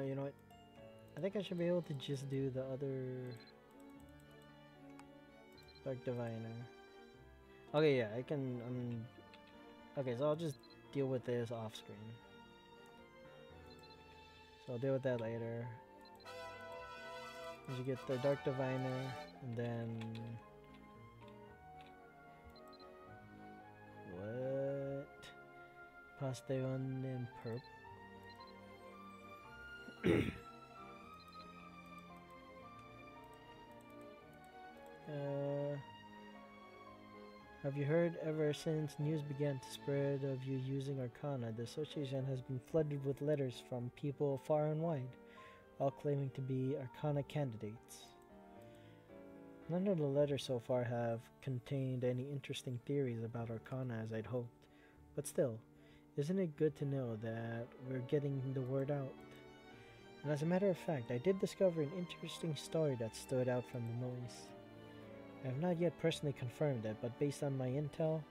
you know what? I think I should be able to just do the other Dark Diviner. Okay, yeah, I can. Okay, so I'll just deal with this off screen. So I'll deal with that later. You get the Dark Diviner, and then what? Paste one in purple. Have you heard? Ever since news began to spread of you using Arcana, the association has been flooded with letters from people far and wide, all claiming to be Arcana candidates. None of the letters so far have contained any interesting theories about Arcana as I'd hoped, but still, isn't it good to know that we're getting the word out? And as a matter of fact, I did discover an interesting story that stood out from the noise. I have not yet personally confirmed it, but based on my intel,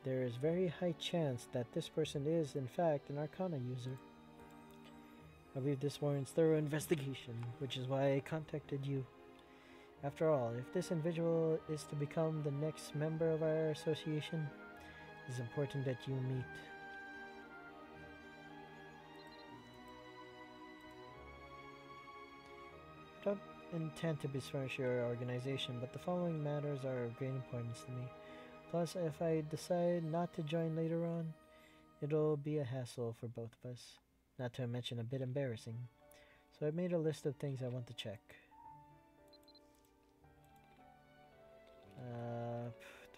there is very high chance that this person is, in fact, an Arcana user. I believe this warrants thorough investigation, which is why I contacted you. After all, if this individual is to become the next member of our association, it is important that you meet. I don't intend to besmirch your organization, but the following matters are of great importance to me. Plus, if I decide not to join later on, it'll be a hassle for both of us, not to mention a bit embarrassing. So I made a list of things I want to check.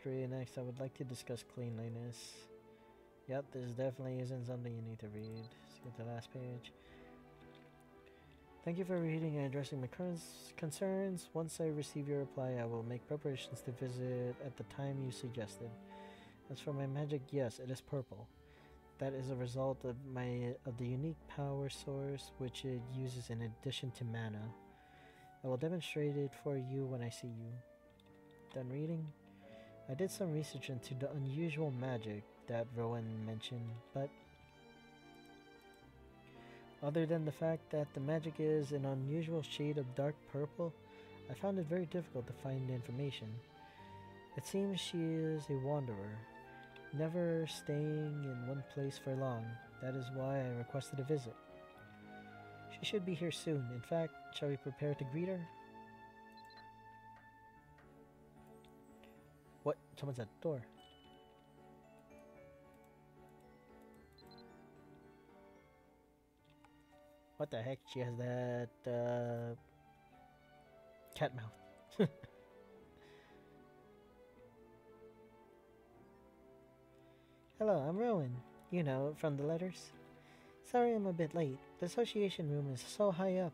3. Next, I would like to discuss cleanliness. Yep, this definitely isn't something you need to read. Let's get to the last page. Thank you for reading and addressing my current concerns. Once I receive your reply, I will make preparations to visit at the time you suggested. As for my magic, yes, it is purple. That is a result of the unique power source which it uses in addition to mana. I will demonstrate it for you when I see you. Done reading? I did some research into the unusual magic that Rowan mentioned, but other than the fact that the magic is an unusual shade of dark purple, I found it very difficult to find information. It seems she is a wanderer, never staying in one place for long. That is why I requested a visit. She should be here soon. In fact, shall we prepare to greet her? What? Someone's at the door. What the heck? She has that cat mouth. Hello, I'm Rowan. You know, from the letters. Sorry I'm a bit late. The association room is so high up.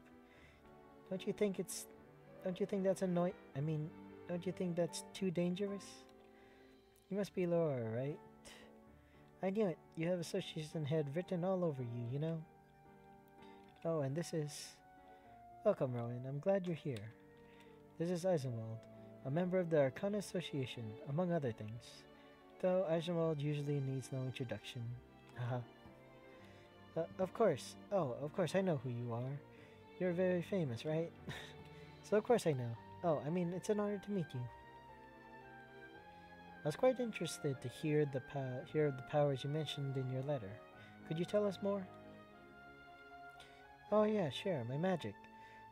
Don't you think that's annoying? Don't you think that's too dangerous? You must be Laura, right? I knew it. You have association head written all over you, you know? Oh, and this is... Welcome, Rowan. I'm glad you're here. This is Eisenwald, a member of the Arcana Association, among other things. Though Eisenwald usually needs no introduction. Haha. Of course. Oh, of course I know who you are. You're very famous, right? So of course I know. Oh, it's an honor to meet you. I was quite interested to hear of the powers you mentioned in your letter. Could you tell us more? Oh yeah, sure, my magic.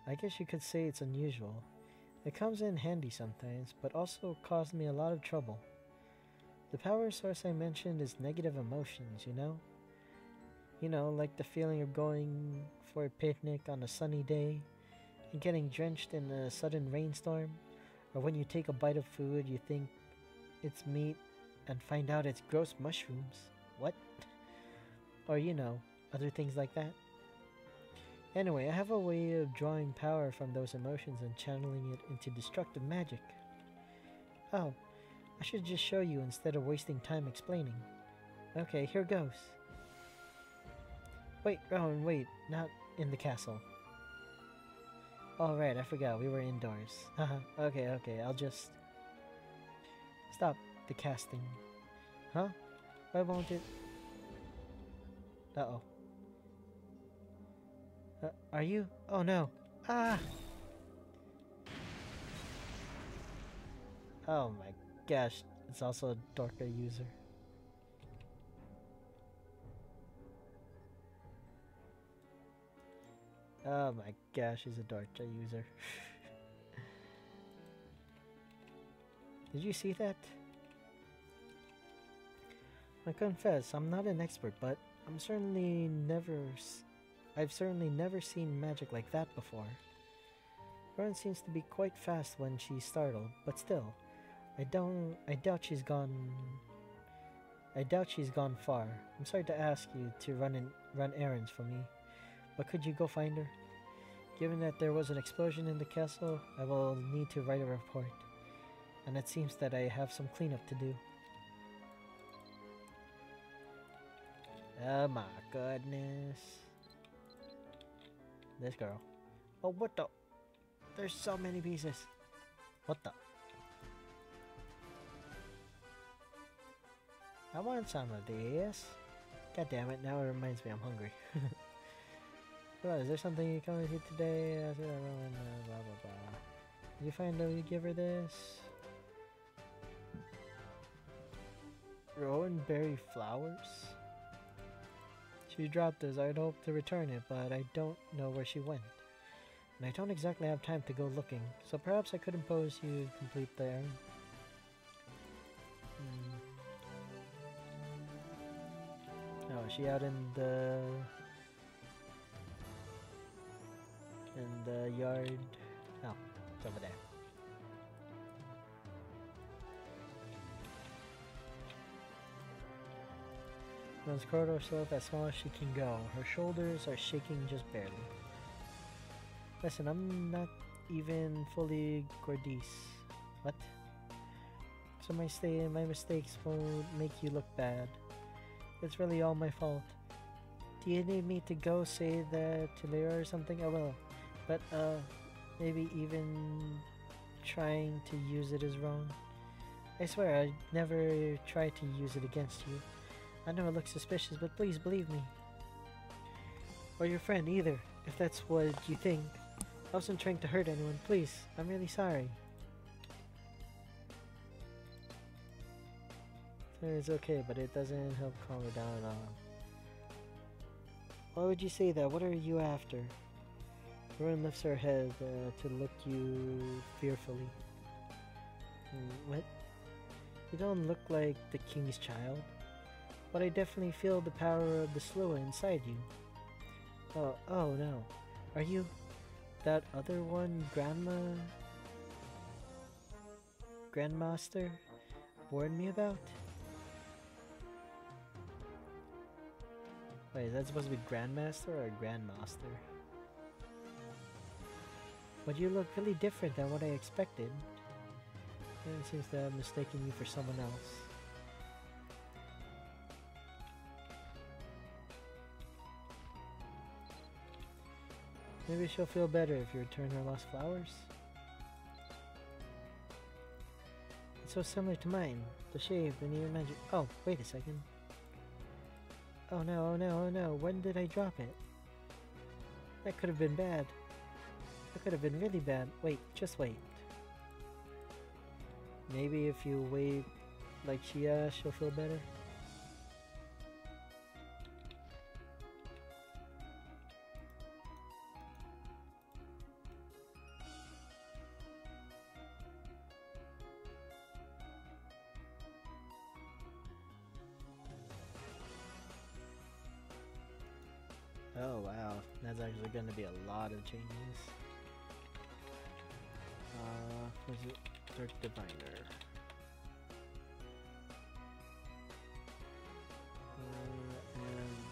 I guess you could say it's unusual. It comes in handy sometimes, but also caused me a lot of trouble. The power source I mentioned is negative emotions, you know? You know, like the feeling of going for a picnic on a sunny day and getting drenched in a sudden rainstorm, or when you take a bite of food you think it's meat and find out it's gross mushrooms. What? Or you know, other things like that. Anyway, I have a way of drawing power from those emotions and channeling it into destructive magic. Oh, I should just show you instead of wasting time explaining. Okay, here goes. Wait, Rowan, wait, not in the castle. Oh right, I forgot, we were indoors. Haha, okay, I'll just... Stop the casting. Huh? Why won't it... Uh-oh. Are you? Oh no. Ah! Oh my gosh. It's also a Dorka user. Oh my gosh, he's a Dorka user. Did you see that? I confess, I'm not an expert, but I've certainly never seen magic like that before. Ron seems to be quite fast when she's startled, but still, I doubt she's gone. I doubt she's gone far. I'm sorry to ask you to run errands for me, but could you go find her? Given that there was an explosion in the castle, I will need to write a report, and it seems that I have some cleanup to do. Oh my goodness. This girl. Oh, what the? There's so many pieces. What the? I want some of this. God damn it, now it reminds me I'm hungry. Oh, is there something you come with you today? Blah, blah, blah. Did you find out you give her this? Rowan berry flowers? She dropped this. I'd hoped to return it, but I don't know where she went. And I don't exactly have time to go looking, so perhaps I could impose you to complete the errand. Oh, is she out in the yard? Oh, it's over there. Runs curled herself as small as she can go. Her shoulders are shaking just barely. Listen, I'm not even fully Gordice. What? So my mistakes won't make you look bad. It's really all my fault. Do you need me to go say that to Lyra or something? I will. But, maybe even trying to use it is wrong. I swear I'd never try to use it against you. I know it looks suspicious, but please believe me. Or your friend either, if that's what you think. I wasn't trying to hurt anyone, please. I'm really sorry. It's okay, but it doesn't help calm her down at all. Why would you say that? What are you after? Rowan lifts her head to look you fearfully. What? You don't look like the king's child. But I definitely feel the power of the Slua inside you. Oh no. Are you that other one Grandmaster warned me about? Wait, is that supposed to be Grandmaster or Grandmaster? But you look really different than what I expected. It seems that I'm mistaking you for someone else. Maybe she'll feel better if you return her lost flowers. It's so similar to mine. The shape, the near magic. Oh, wait a second. Oh no, oh no, oh no. When did I drop it? That could have been bad. That could have been really bad. Wait, just wait. Maybe if you wait like Shia, she'll feel better. Oh wow, that's actually going to be a lot of changes. Was it Dark Diviner? And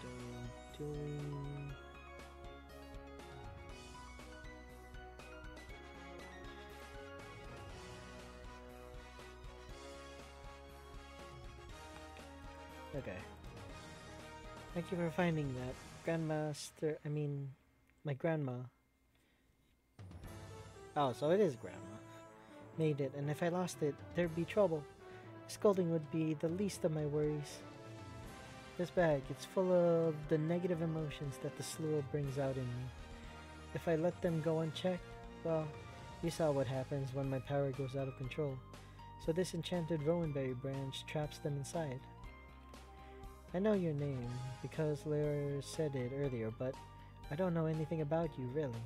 doing... Okay. Thank you for finding that. My grandma. Oh, so it is grandma. Made it, and if I lost it, there'd be trouble. Scolding would be the least of my worries. This bag, it's full of the negative emotions that the Slua brings out in me. If I let them go unchecked, well, you saw what happens when my power goes out of control. So this enchanted Rowanberry branch traps them inside. I know your name, because Lair said it earlier, but I don't know anything about you, really.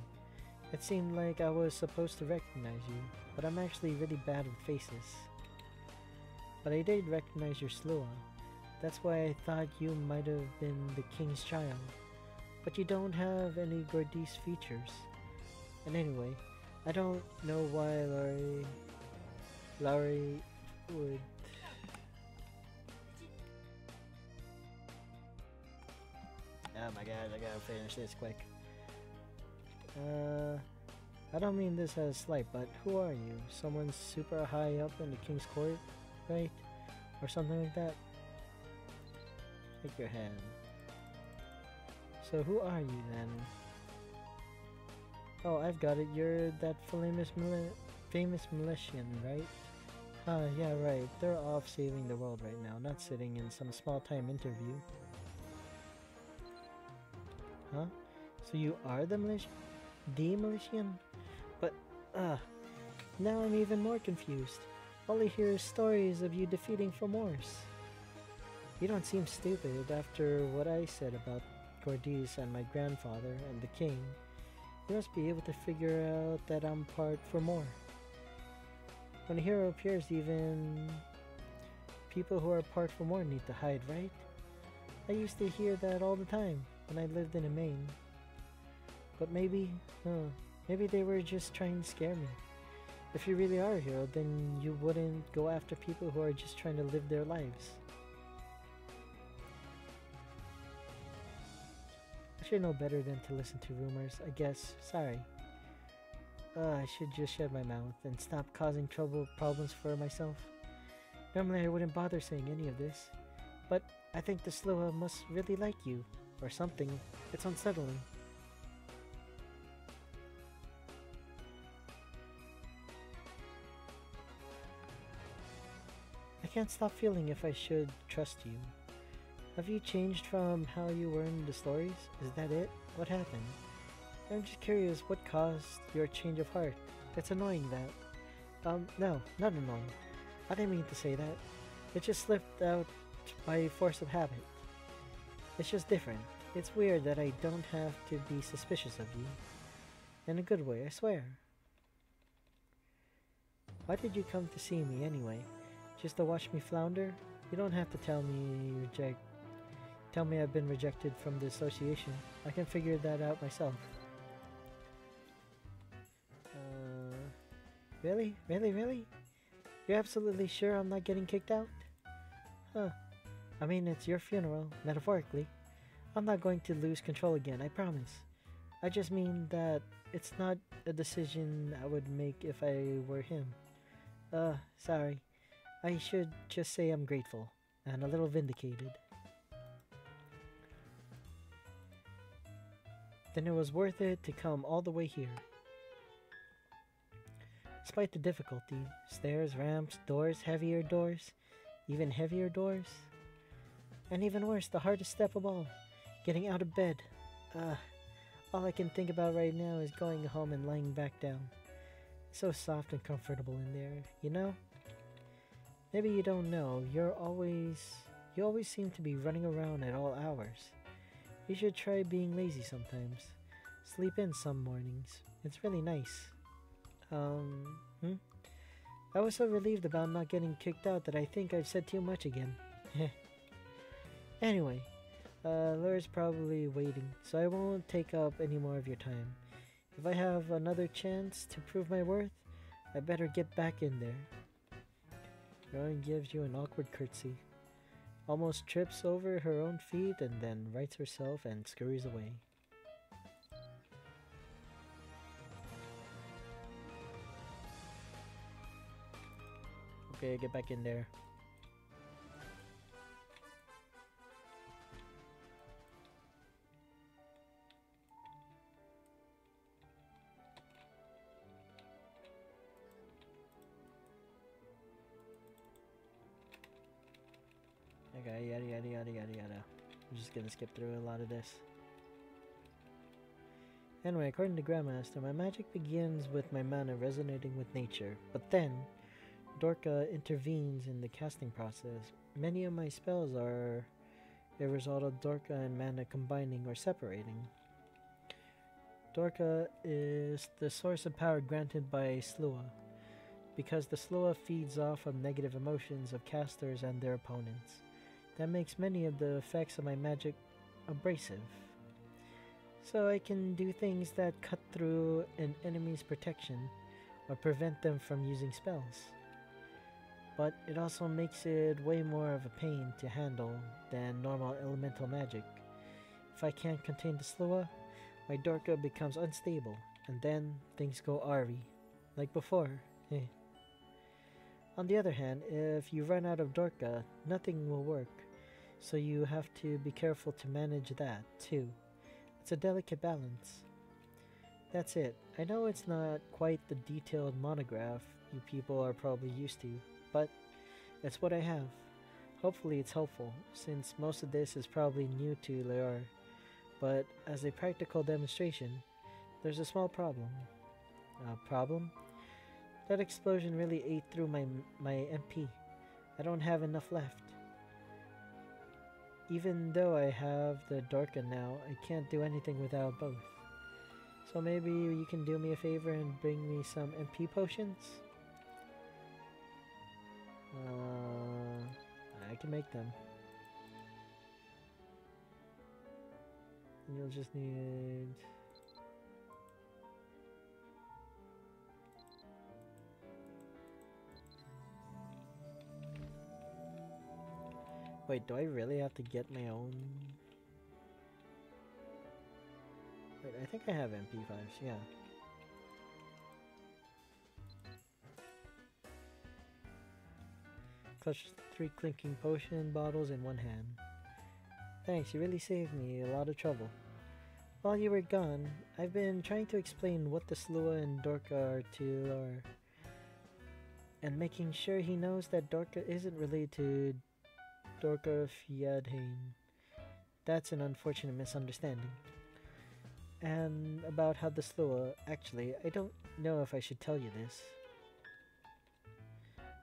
It seemed like I was supposed to recognize you, but I'm actually really bad with faces. But I did recognize your Slua. That's why I thought you might have been the king's child. But you don't have any Gordice features. And anyway, I don't know why Laurie would... Oh my god, I gotta finish this quick. I don't mean this as a slight, but who are you? Someone super high up in the king's court, right? Or something like that? Take your hand. So who are you then? Oh, I've got it. You're that famous Milesian, right? Yeah, right. They're off saving the world right now, not sitting in some small-time interview. Huh? So you are the Milesian? The Milesian? But, now I'm even more confused. All I hear is stories of you defeating Fomors. You don't seem stupid after what I said about Gordice and my grandfather and the king. You must be able to figure out that I'm part for more. When a hero appears, even people who are part for more need to hide, right? I used to hear that all the time when I lived in Maine. But maybe they were just trying to scare me. If you really are a hero, then you wouldn't go after people who are just trying to live their lives. I should know better than to listen to rumors, I guess. Sorry. I should just shut my mouth and stop causing problems for myself. Normally I wouldn't bother saying any of this, but I think the Slua must really like you, or something. It's unsettling. I can't stop feeling if I should trust you. Have you changed from how you were in the stories? Is that it? What happened? I'm just curious what caused your change of heart. It's annoying that... no, not annoying. I didn't mean to say that. It just slipped out by force of habit. It's just different. It's weird that I don't have to be suspicious of you. In a good way, I swear. Why did you come to see me anyway? Just to watch me flounder? You don't have to tell me I've been rejected from the association. I can figure that out myself. Really? Really? You're absolutely sure I'm not getting kicked out? Huh. I mean, it's your funeral, metaphorically. I'm not going to lose control again, I promise. I just mean that it's not a decision I would make if I were him. Sorry. I should just say I'm grateful, and a little vindicated. Then it was worth it to come all the way here. Despite the difficulty, stairs, ramps, doors, heavier doors, even heavier doors, and even worse, the hardest step of all, getting out of bed. All I can think about right now is going home and lying back down. It's so soft and comfortable in there, you know? Maybe you don't know, you always seem to be running around at all hours. You should try being lazy sometimes. Sleep in some mornings. It's really nice. I was so relieved about not getting kicked out that I think I've said too much again. Anyway, Laura's probably waiting, so I won't take up any more of your time. If I have another chance to prove my worth, I better get back in there. Rowan gives you an awkward curtsy, almost trips over her own feet, and then rights herself and scurries away. Okay, get back in there. Okay, yada. I'm just gonna skip through a lot of this. Anyway, according to Grandmaster, my magic begins with my mana resonating with nature, but then Dorka intervenes in the casting process. Many of my spells are a result of Dorka and mana combining or separating. Dorka is the source of power granted by Slua, because the Slua feeds off of negative emotions of casters and their opponents. That makes many of the effects of my magic abrasive. So I can do things that cut through an enemy's protection or prevent them from using spells. But it also makes it way more of a pain to handle than normal elemental magic. If I can't contain the Slua, my Dorka becomes unstable, and then things go awry, like before. On the other hand, if you run out of Dorka, nothing will work, so you have to be careful to manage that, too. It's a delicate balance. That's it. I know it's not quite the detailed monograph you people are probably used to, but it's what I have. Hopefully it's helpful, since most of this is probably new to Leor. But as a practical demonstration, there's a small problem. Problem? That explosion really ate through my MP. I don't have enough left. Even though I have the Dorka now, I can't do anything without both. So maybe you can do me a favor and bring me some MP potions? I can make them. You'll just need... Wait, do I really have to get my own? Wait, I think I have MP5s, yeah. Clutch 3 clinking potion bottles in one hand. Thanks, you really saved me a lot of trouble. While you were gone, I've been trying to explain what the Slua and Dorka are to Lor, and making sure he knows that Dorka isn't related to Dorka Fjadhain. That's an unfortunate misunderstanding. And about how the Slua, actually, I don't know if I should tell you this.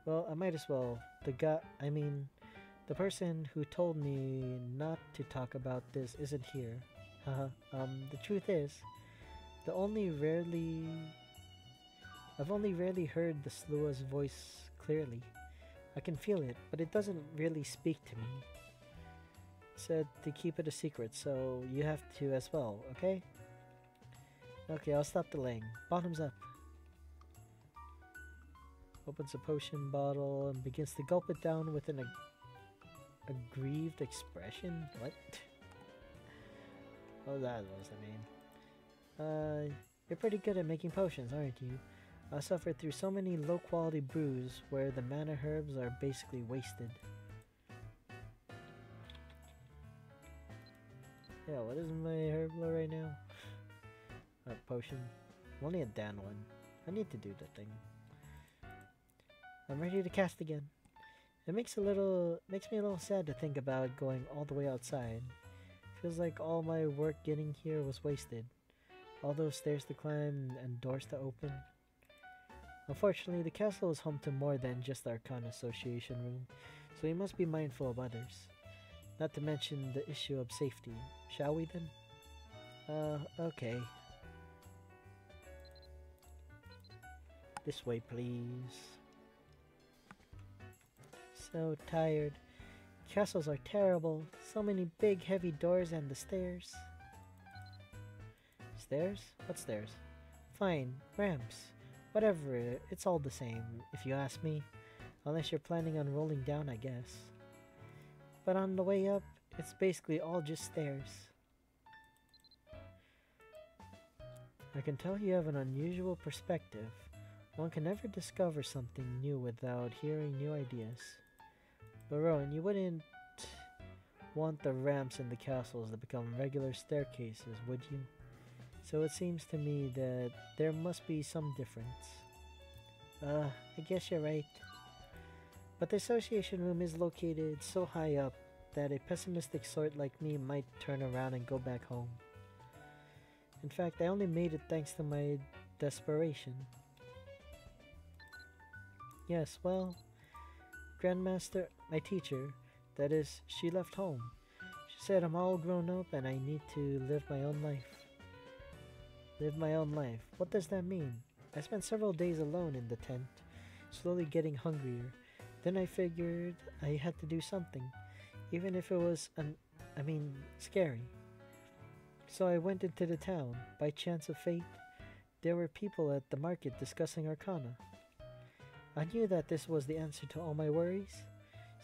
Well, I might as well. The person who told me not to talk about this isn't here. The truth is, I've only rarely heard the Slua's voice clearly. I can feel it, but it doesn't really speak to me. It said to keep it a secret, so you have to as well, okay? Okay, I'll stop delaying. Bottoms up. Opens a potion bottle and begins to gulp it down with an aggrieved expression. What? Oh, that was, you're pretty good at making potions, aren't you? I suffered through so many low-quality brews where the mana herbs are basically wasted. Yeah, what is my herb low right now? Potion. I'm only a Dan one. I need to do the thing. I'm ready to cast again. It makes me a little sad to think about going all the way outside. Feels like all my work getting here was wasted. All those stairs to climb and doors to open. Unfortunately, the castle is home to more than just the Arcana Association room, so we must be mindful of others. Not to mention the issue of safety. Shall we then? Okay. This way, please. So tired. Castles are terrible. So many big, heavy doors and the stairs. Stairs? What stairs? Fine, ramps. Whatever, it's all the same, if you ask me. Unless you're planning on rolling down, I guess. But on the way up, it's basically all just stairs. I can tell you have an unusual perspective. One can never discover something new without hearing new ideas. But Rowan, you wouldn't want the ramps in the castles to become regular staircases, would you? So it seems to me that there must be some difference. I guess you're right. But the association room is located so high up that a pessimistic sort like me might turn around and go back home. In fact, I only made it thanks to my desperation. Yes, well, Grandmaster, my teacher, that is, she left home. She said I'm all grown up and I need to live my own life. Live my own life. What does that mean? I spent several days alone in the tent, slowly getting hungrier. Then I figured I had to do something, even if it was, scary. So I went into the town. By chance of fate, there were people at the market discussing Arcana. I knew that this was the answer to all my worries,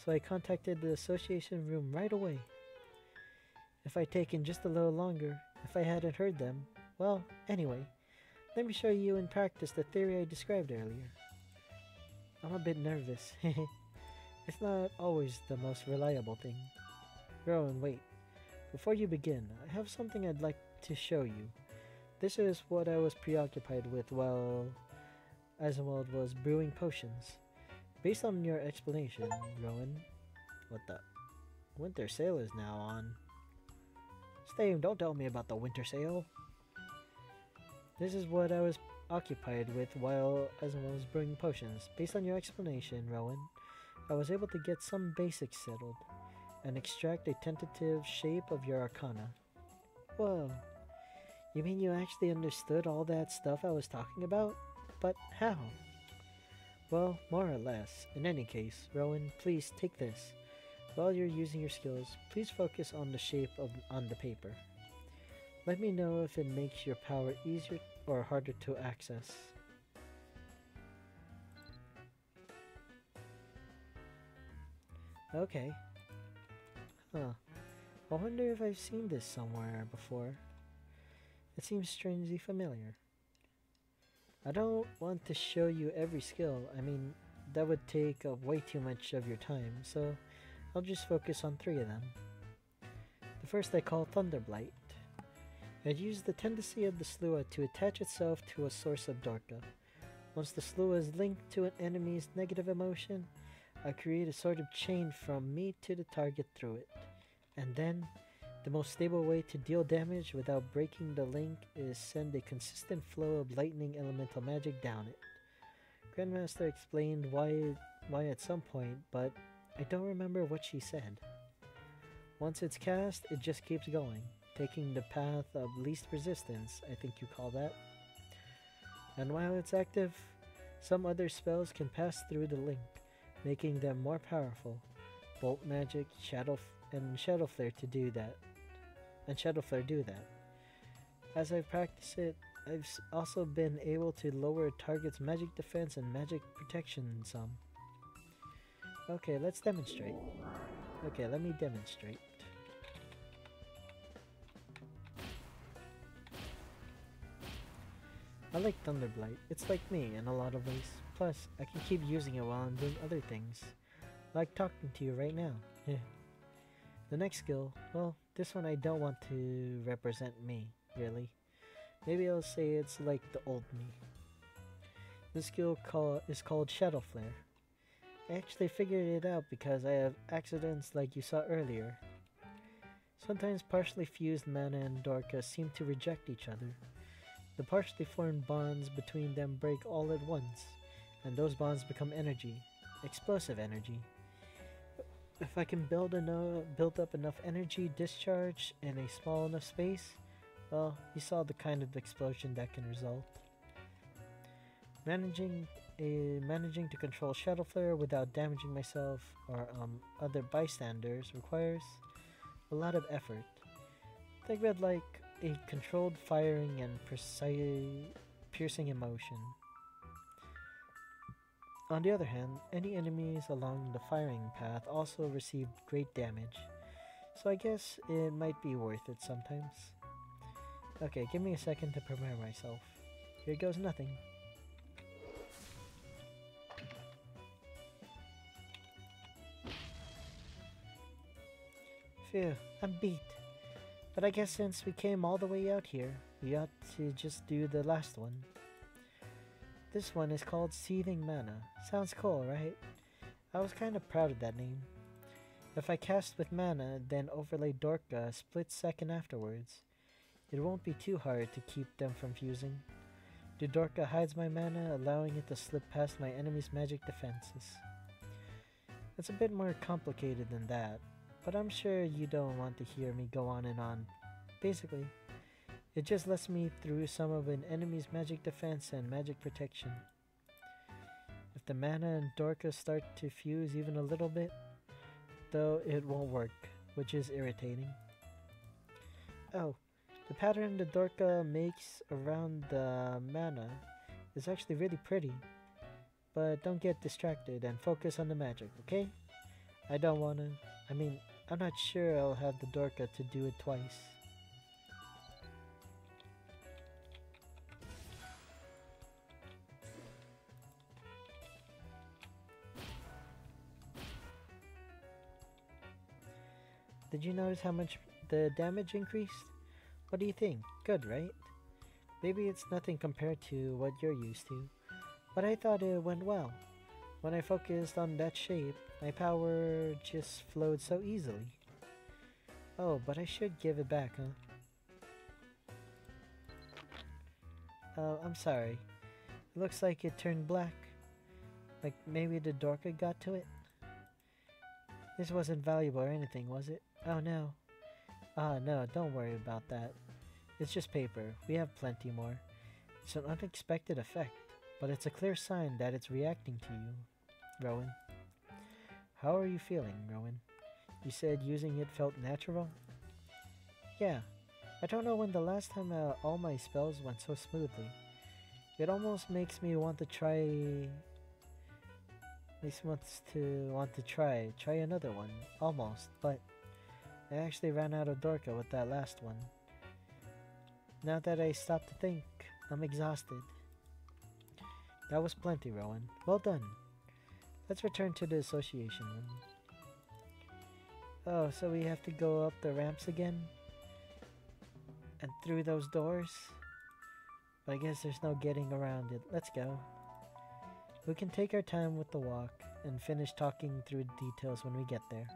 so I contacted the association room right away. If I'd taken just a little longer, if I hadn't heard them, well, anyway, let me show you in practice the theory I described earlier. I'm a bit nervous. It's not always the most reliable thing. Rowan, wait. Before you begin, I have something I'd like to show you. This is what I was preoccupied with while Asimov was brewing potions. Based on your explanation, Rowan, what the? Winter sale is now on. Stave, don't tell me about the winter sale. This is what I was occupied with while Asimov was brewing potions. Based on your explanation, Rowan, I was able to get some basics settled and extract a tentative shape of your Arcana. Whoa. You mean you actually understood all that stuff I was talking about? But how? Well, more or less. In any case, Rowan, please take this. While you're using your skills, please focus on the shape on the paper. Let me know if it makes your power easier or harder to access. Okay. Huh. I wonder if I've seen this somewhere before. It seems strangely familiar. I don't want to show you every skill. That would take up way too much of your time, so I'll just focus on 3 of them. The first I call Thunderblight. It uses the tendency of the Slua to attach itself to a source of Dorka. Once the Slua is linked to an enemy's negative emotion, I create a sort of chain from me to the target through it. And then, the most stable way to deal damage without breaking the link is send a consistent flow of lightning elemental magic down it. Grandmaster explained why at some point, but I don't remember what she said. Once it's cast, it just keeps going, taking the path of least resistance, I think you call that. And while it's active, some other spells can pass through the link, making them more powerful. Bolt magic, Shadow Flare do that. As I've practiced it, I've also been able to lower a target's magic defense and magic protection some. Okay, let's demonstrate. Okay, let me demonstrate. I like Thunderblight. It's like me in a lot of ways. Plus, I can keep using it while I'm doing other things. Like talking to you right now. The next skill, well, this one I don't want to represent me, really. Maybe I'll say it's like the old me. This skill is called Shadow Flare. I actually figured it out because I have accidents like you saw earlier. Sometimes partially fused mana and Dorka seem to reject each other. The partially formed bonds between them break all at once, and those bonds become energy, explosive energy. If I can build up enough energy discharge in a small enough space, well, you saw the kind of explosion that can result. Managing to control Shadow Flare without damaging myself or other bystanders requires a lot of effort. Think of it like a controlled firing and precise piercing emotion. On the other hand, any enemies along the firing path also receive great damage, so I guess it might be worth it sometimes. Okay, give me a second to prepare myself. Here goes nothing. Phew, I'm beat. But I guess since we came all the way out here, we ought to just do the last one. This one is called Seething Mana. Sounds cool, right? I was kinda proud of that name. If I cast with mana, then overlay Dorka a split second afterwards, It won't be too hard to keep them from fusing. The Dorka hides my mana, allowing it to slip past my enemy's magic defenses. It's a bit more complicated than that, but I'm sure you don't want to hear me go on and on. Basically, it just lets me through some of an enemy's magic defense and magic protection. If the mana and Dorka start to fuse even a little bit, though it won't work, which is irritating. Oh, the pattern the Dorka makes around the mana is actually really pretty. But don't get distracted and focus on the magic, okay? I don't wanna... I'm not sure I'll have the Dorka to do it twice. Did you notice how much the damage increased? What do you think? Good, right? Maybe it's nothing compared to what you're used to, but I thought it went well. When I focused on that shape, my power just flowed so easily. Oh, but I should give it back, huh? Oh, I'm sorry. It looks like it turned black. Like maybe the Dorka got to it? This wasn't valuable or anything, was it? Oh no. Ah, no, don't worry about that. It's just paper. We have plenty more. It's an unexpected effect, but it's a clear sign that it's reacting to you, Rowan. How are you feeling, Rowan? You said using it felt natural? Yeah. I don't know when the last time all my spells went so smoothly. It almost makes me want to try... try another one. Almost, but... I actually ran out of Dorka with that last one. Now that I stop to think, I'm exhausted. That was plenty, Rowan. Well done. Let's return to the association room. Oh, so we have to go up the ramps again? And through those doors? But I guess there's no getting around it. Let's go. We can take our time with the walk and finish talking through the details when we get there.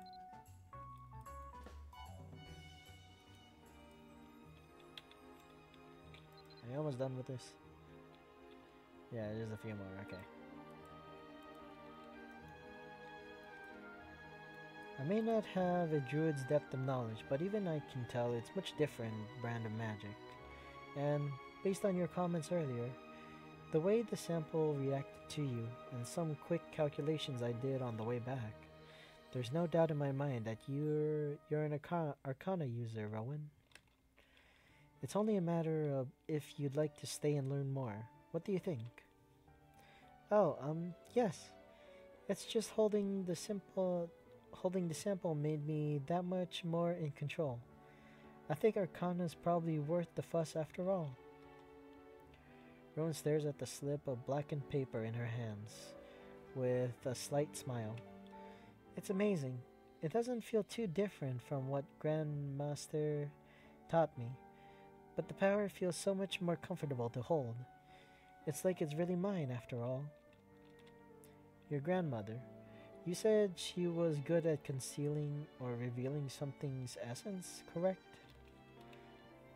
Are you almost done with this? Yeah, there's a few more, okay. I may not have a druid's depth of knowledge, but even I can tell it's much different brand of magic. And based on your comments earlier, the way the sample reacted to you and some quick calculations I did on the way back, there's no doubt in my mind that you're an Arcana user, Rowan. It's only a matter of if you'd like to stay and learn more. What do you think? Oh, yes. It's just holding the sample made me that much more in control. I think Arcana's probably worth the fuss after all. Rowan stares at the slip of blackened paper in her hands with a slight smile. It's amazing. It doesn't feel too different from what Grandmaster taught me, but the power feels so much more comfortable to hold. It's like it's really mine after all. Your grandmother, you said she was good at concealing or revealing something's essence, correct?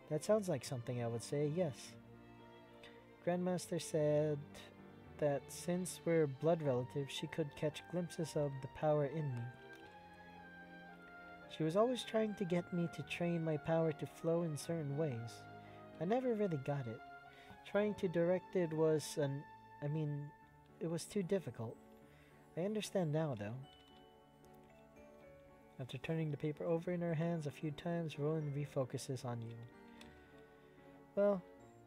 That sounds like something I would say, yes. Grandmaster said that since we're blood relatives, she could catch glimpses of the power in me. She was always trying to get me to train my power to flow in certain ways. I never really got it. Trying to direct it was it was too difficult. I understand now, though. After turning the paper over in her hands a few times, Rowan refocuses on you. Well,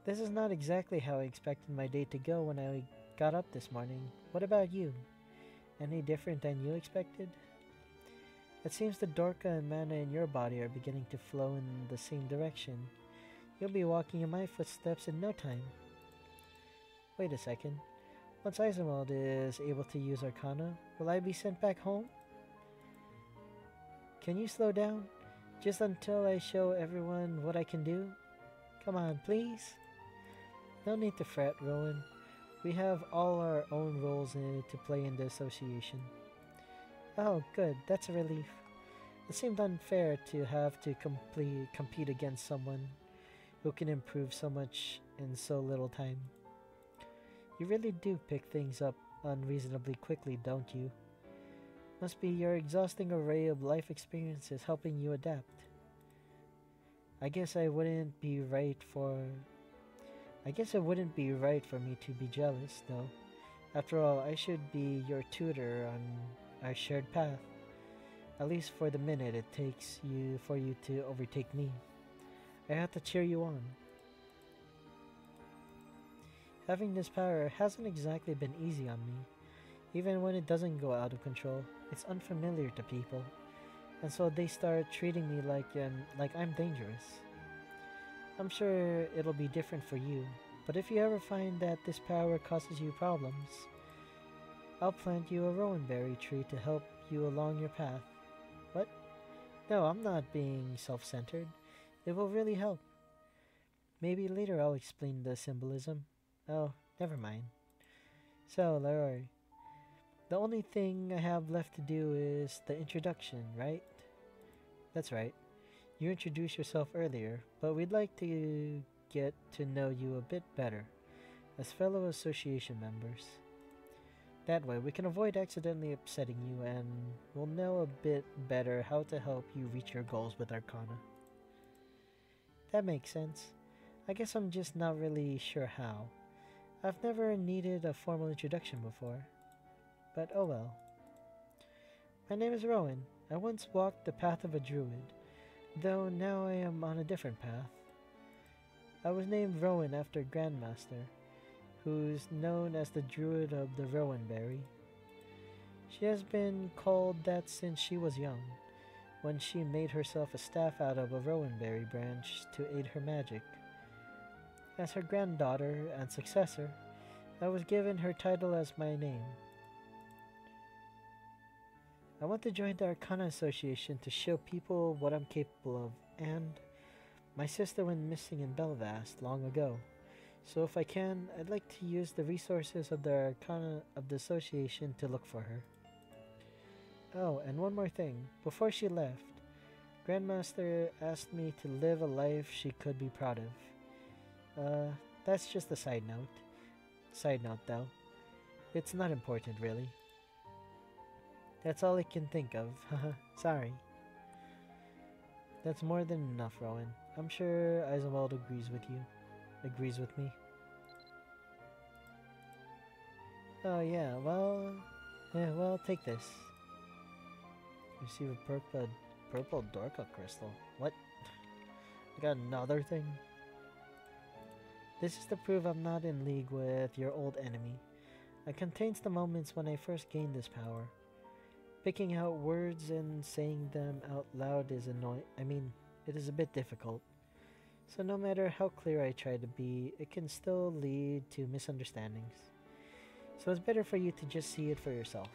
this is not exactly how I expected my day to go when I got up this morning. What about you? Any different than you expected? It seems the Dorka and mana in your body are beginning to flow in the same direction. You'll be walking in my footsteps in no time. Wait a second. Once Isomald is able to use Arcana, will I be sent back home? Can you slow down? Just until I show everyone what I can do? Come on, please? No need to fret, Rowan. We have all our own roles to play in the association. Oh, good. That's a relief. It seemed unfair to have to compete against someone. Who can improve so much in so little time? You really do pick things up unreasonably quickly, don't you? Must be your exhausting array of life experiences helping you adapt. I guess I wouldn't be right for I guess it wouldn't be right for me to be jealous, though. After all, I should be your tutor on our shared path. At least for the minute it takes you to overtake me. I have to cheer you on. Having this power hasn't exactly been easy on me. Even when it doesn't go out of control, it's unfamiliar to people, and so they start treating me like I'm dangerous. I'm sure it'll be different for you, but if you ever find that this power causes you problems, I'll plant you a rowan berry tree to help you along your path. What? No, I'm not being self-centered. It will really help. Maybe later I'll explain the symbolism. Oh, never mind. So, Leroy, the only thing I have left to do is the introduction, right? That's right. You introduced yourself earlier, but we'd like to get to know you a bit better as fellow association members. That way we can avoid accidentally upsetting you and we'll know a bit better how to help you reach your goals with Arcana. That makes sense. I guess I'm just not really sure how. I've never needed a formal introduction before. But oh well. My name is Rowan. I once walked the path of a druid, though now I am on a different path. I was named Rowan after Grandmaster, who's known as the Druid of the Rowanberry. She has been called that since she was young, when she made herself a staff out of a Rowanberry branch to aid her magic. As her granddaughter and successor, I was given her title as my name. I want to join the Arcana Association to show people what I'm capable of, and my sister went missing in Belvast long ago. So if I can, I'd like to use the resources of the Arcana of the Association to look for her. Oh, and one more thing. Before she left, Grandmaster asked me to live a life she could be proud of. That's just a side note. Side note, though. It's not important, really. That's all I can think of. Haha, sorry. That's more than enough, Rowan. I'm sure Isabald agrees with you. Agrees with me. Oh yeah, well, take this. Receive a purple Dorka crystal. What? I got another thing? This is to prove I'm not in league with your old enemy. It contains the moments when I first gained this power. Picking out words and saying them out loud is it is a bit difficult. So no matter how clear I try to be, it can still lead to misunderstandings. So it's better for you to just see it for yourself.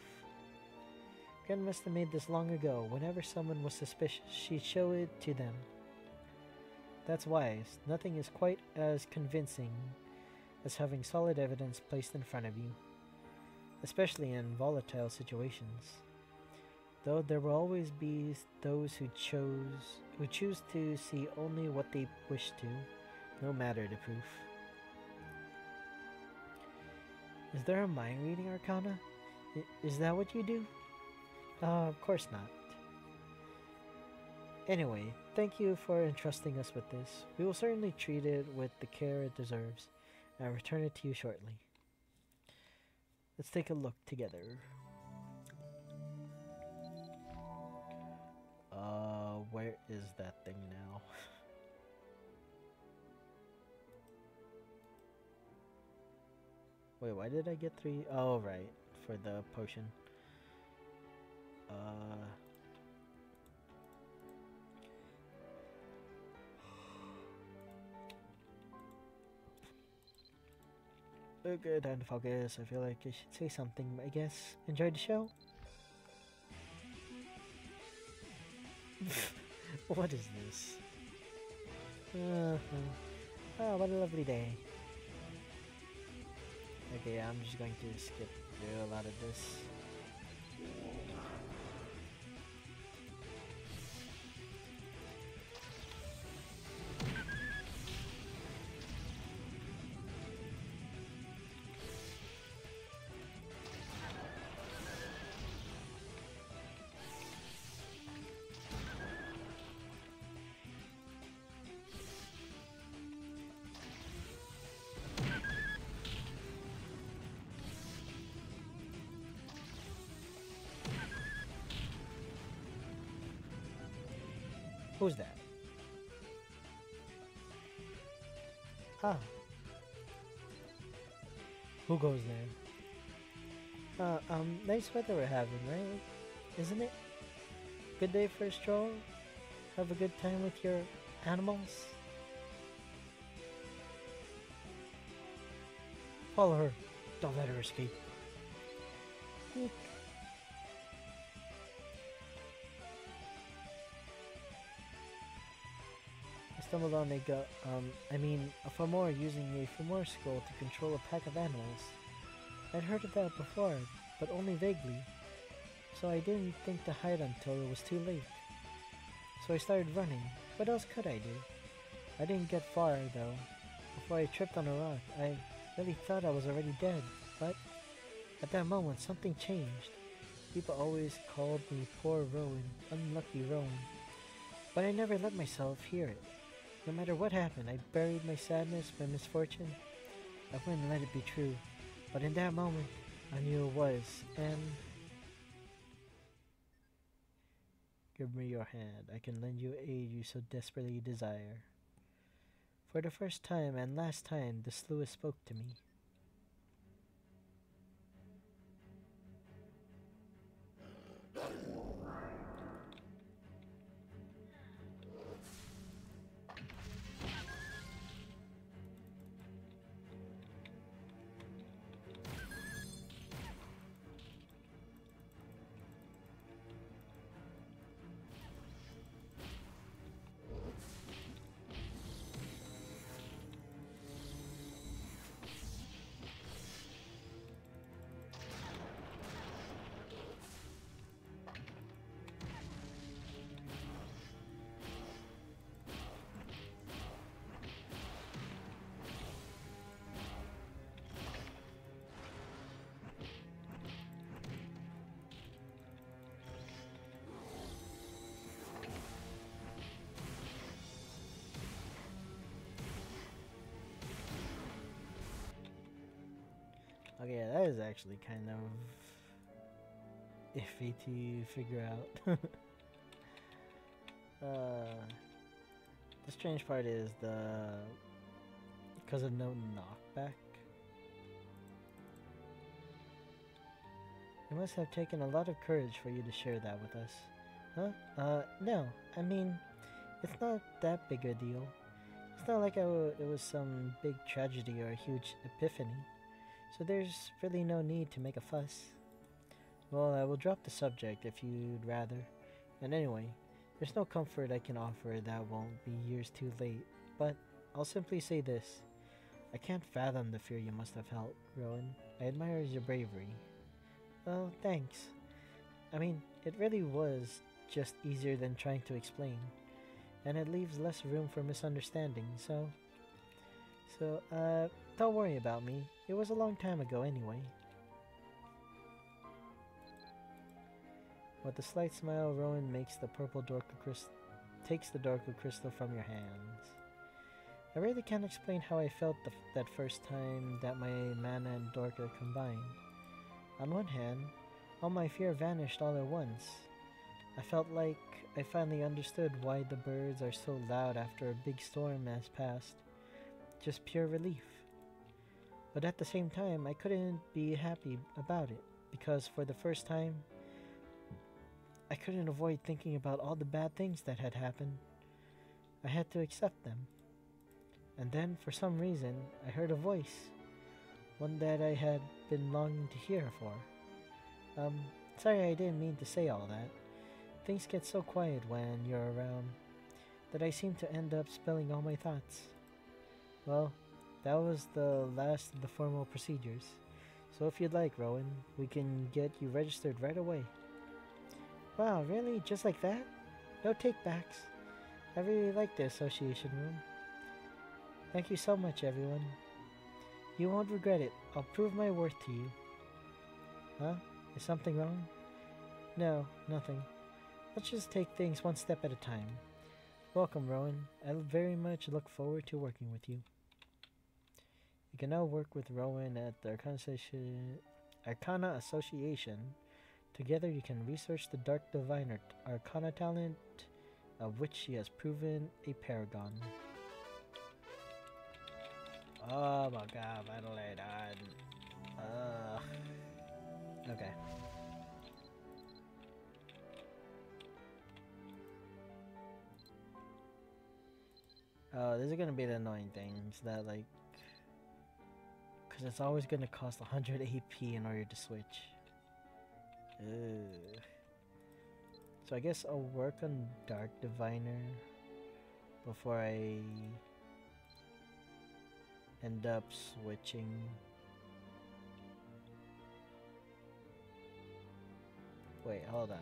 Grandmaster made this long ago. Whenever someone was suspicious, she'd show it to them. That's wise. Nothing is quite as convincing as having solid evidence placed in front of you, especially in volatile situations. Though there will always be those who choose to see only what they wish to, no matter the proof. Is there a mind reading Arcana? Is that what you do? Of course not. Anyway, thank you for entrusting us with this. We will certainly treat it with the care it deserves, and return it to you shortly. Let's take a look together. Where is that thing now? Wait, why did I get 3? Oh, right, for the potion. Okay, time to focus. I feel like I should say something, I guess. Enjoyed the show? What is this? Oh, what a lovely day. Okay, I'm just going to skip through a lot of this. Who's that? Ah, who goes there? Nice weather we're having, right? Isn't it? Good day for a stroll? Have a good time with your animals? Follow her. Don't let her escape. Eek. I stumbled on a Fomor using a Fomor scroll to control a pack of animals. I'd heard of that before, but only vaguely, so I didn't think to hide until it was too late. So I started running. What else could I do? I didn't get far, though. Before I tripped on a rock, I really thought I was already dead, but at that moment something changed. People always called me poor Rowan, unlucky Rowan, but I never let myself hear it. No matter what happened, I buried my sadness, my misfortune. I wouldn't let it be true, but in that moment, I knew it was, and... Give me your hand. I can lend you aid you so desperately desire. For the first time and last time, the sluice spoke to me. Okay, yeah, that is actually kind of iffy to figure out. The strange part is because of no knockback. It must have taken a lot of courage for you to share that with us. Huh? No. I mean, it's not that big a deal. It's not like it was some big tragedy or a huge epiphany. So there's really no need to make a fuss. Well, I will drop the subject if you'd rather. And anyway, there's no comfort I can offer that won't be years too late. But I'll simply say this. I can't fathom the fear you must have felt, Rowan. I admire your bravery. Oh, thanks. I mean, it really was just easier than trying to explain. And it leaves less room for misunderstanding, so, don't worry about me. It was a long time ago anyway. With a slight smile, Rowan takes the Dorka crystal from your hands. I really can't explain how I felt that first time that my mana and Dorka combined. On one hand, all my fear vanished all at once. I felt like I finally understood why the birds are so loud after a big storm has passed. Just pure relief. But at the same time, I couldn't be happy about it, because for the first time, I couldn't avoid thinking about all the bad things that had happened. I had to accept them. And then, for some reason, I heard a voice. One that I had been longing to hear for. Sorry I didn't mean to say all that. Things get so quiet when you're around that I seem to end up spilling all my thoughts. Well, that was the last of the formal procedures. So if you'd like, Rowan, we can get you registered right away. Wow, really? Just like that? No take-backs. I really like the association room. Thank you so much, everyone. You won't regret it. I'll prove my worth to you. Huh? Is something wrong? No, nothing. Let's just take things one step at a time. Welcome, Rowan. I very much look forward to working with you. You can now work with Rowan at the Arcana Association. Together you can research the Dark Diviner Arcana talent of which she has proven a paragon. Oh my god, finally done. Okay. Oh, these are gonna be the annoying things that, like, because it's always gonna cost 100 AP in order to switch. Ugh. So I guess I'll work on Dark Diviner before I end up switching. Wait, hold on.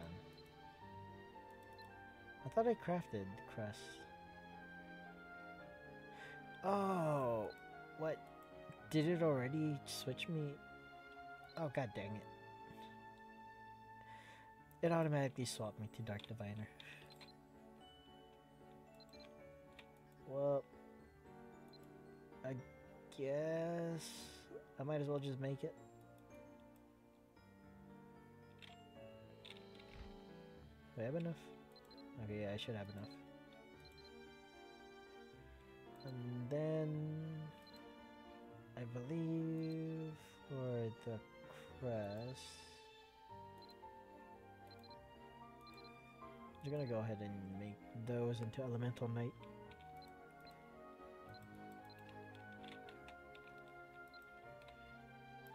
I thought I crafted crest. Oh, what? Did it already switch me? Oh, god dang it. It automatically swapped me to Dark Diviner. Well, I guess I might as well just make it. Do I have enough? Okay, yeah, I should have enough. And then I believe for the crest, I'm gonna go ahead and make those into Elemental Knight.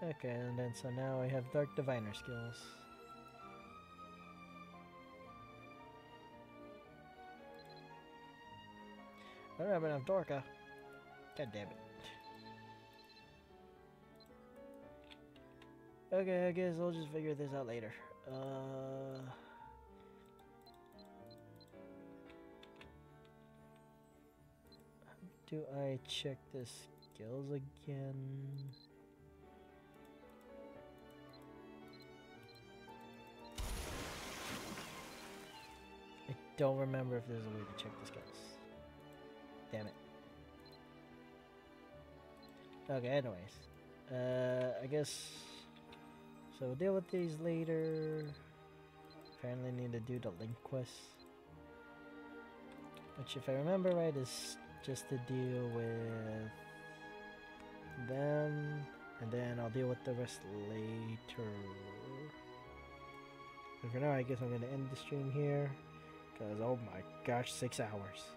Okay, and then so now I have Dark Diviner skills. I don't have enough Dorka. God damn it. Okay, I guess I'll just figure this out later. Do I check the skills again? I don't remember if there's a way to check the skills. Damn it. Okay, anyways. I guess... So we'll deal with these later. Apparently need to do the link quest. Which, if I remember right, is just to deal with them. And then I'll deal with the rest later. And for now, I guess I'm going to end the stream here. Because, oh my gosh, 6 hours.